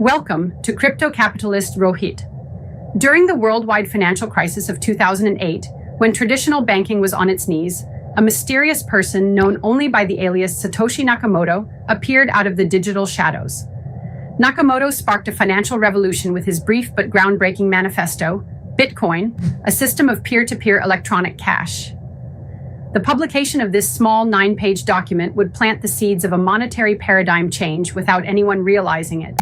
Welcome to crypto capitalist Rohit. During the worldwide financial crisis of 2008, when traditional banking was on its knees, a mysterious person known only by the alias Satoshi Nakamoto appeared out of the digital shadows. Nakamoto sparked a financial revolution with his brief but groundbreaking manifesto, Bitcoin, a system of peer-to-peer electronic cash. The publication of this small 9-page document would plant the seeds of a monetary paradigm change without anyone realizing it.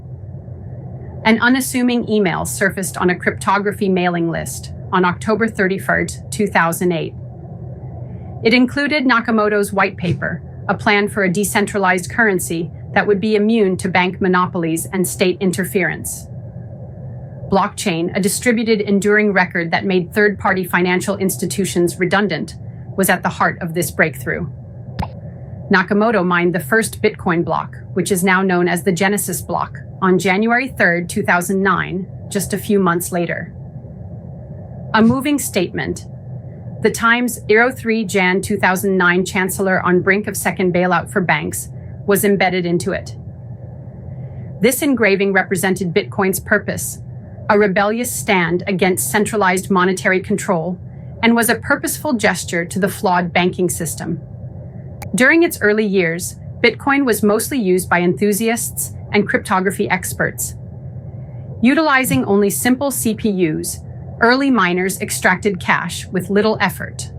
An unassuming email surfaced on a cryptography mailing list on October 31, 2008. It included Nakamoto's whitepaper, a plan for a decentralized currency that would be immune to bank monopolies and state interference. Blockchain, a distributed enduring record that made third-party financial institutions redundant, was at the heart of this breakthrough. Nakamoto mined the first Bitcoin block, which is now known as the Genesis block, on January 3, 2009, just a few months later. A moving statement. The Times' 03 Jan 2009 Chancellor on brink of second bailout for banks was embedded into it. This engraving represented Bitcoin's purpose, a rebellious stand against centralized monetary control, and was a purposeful gesture to the flawed banking system. During its early years, Bitcoin was mostly used by enthusiasts and cryptography experts. Utilizing only simple CPUs, early miners extracted cash with little effort.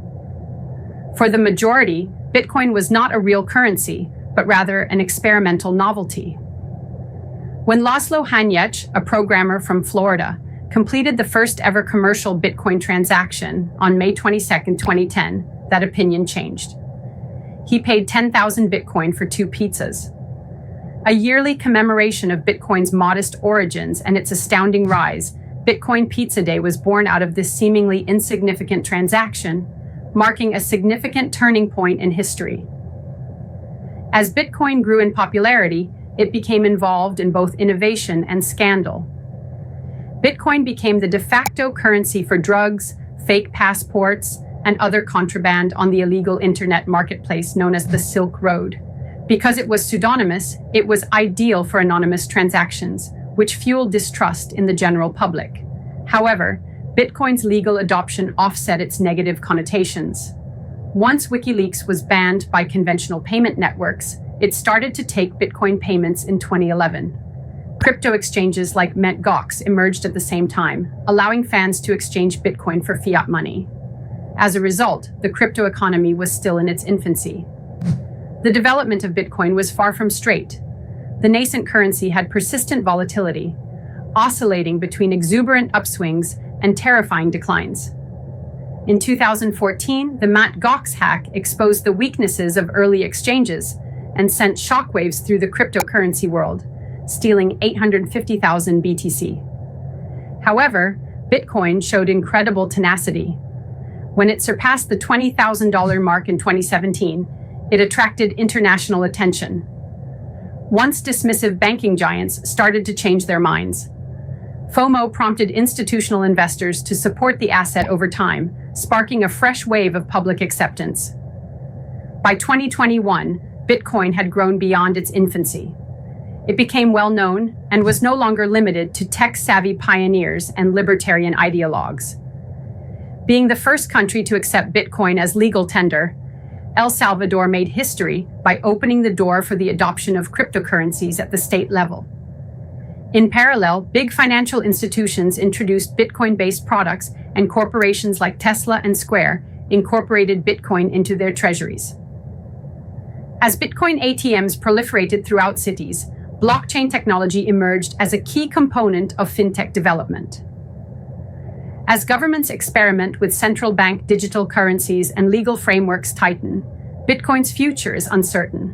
For the majority, Bitcoin was not a real currency, but rather an experimental novelty. When Laszlo Hanyecz, a programmer from Florida, completed the first ever commercial Bitcoin transaction on May 22, 2010, that opinion changed. He paid 10,000 Bitcoin for 2 pizzas. A yearly commemoration of Bitcoin's modest origins and its astounding rise, Bitcoin Pizza Day was born out of this seemingly insignificant transaction, marking a significant turning point in history. As Bitcoin grew in popularity, it became involved in both innovation and scandal. Bitcoin became the de facto currency for drugs, fake passports, and other contraband on the illegal internet marketplace known as the Silk Road. Because it was pseudonymous, it was ideal for anonymous transactions, which fueled distrust in the general public. However, Bitcoin's legal adoption offset its negative connotations. Once WikiLeaks was banned by conventional payment networks, it started to take Bitcoin payments in 2011. Crypto exchanges like Mt. Gox emerged at the same time, allowing fans to exchange Bitcoin for fiat money. As a result, the crypto economy was still in its infancy. The development of Bitcoin was far from straight. The nascent currency had persistent volatility, oscillating between exuberant upswings and terrifying declines. In 2014, the Mt. Gox hack exposed the weaknesses of early exchanges and sent shockwaves through the cryptocurrency world, stealing 850,000 BTC. However, Bitcoin showed incredible tenacity. When it surpassed the $20,000 mark in 2017, it attracted international attention. Once dismissive banking giants started to change their minds. FOMO prompted institutional investors to support the asset over time, sparking a fresh wave of public acceptance. By 2021, Bitcoin had grown beyond its infancy. It became well known and was no longer limited to tech-savvy pioneers and libertarian ideologues. Being the first country to accept Bitcoin as legal tender, El Salvador made history by opening the door for the adoption of cryptocurrencies at the state level. In parallel, big financial institutions introduced Bitcoin-based products, and corporations like Tesla and Square incorporated Bitcoin into their treasuries. As Bitcoin ATMs proliferated throughout cities, blockchain technology emerged as a key component of fintech development. As governments experiment with central bank digital currencies and legal frameworks tighten, Bitcoin's future is uncertain.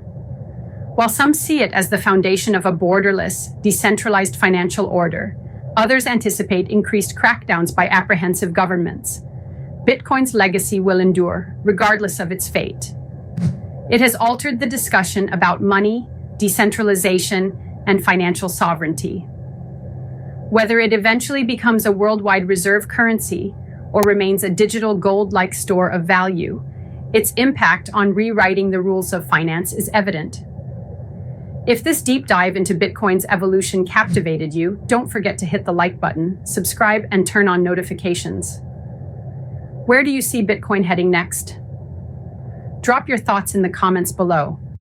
While some see it as the foundation of a borderless, decentralized financial order, others anticipate increased crackdowns by apprehensive governments. Bitcoin's legacy will endure, regardless of its fate. It has altered the discussion about money, decentralization, and financial sovereignty. Whether it eventually becomes a worldwide reserve currency or remains a digital gold-like store of value, its impact on rewriting the rules of finance is evident. If this deep dive into Bitcoin's evolution captivated you, don't forget to hit the like button, subscribe, and turn on notifications. Where do you see Bitcoin heading next? Drop your thoughts in the comments below.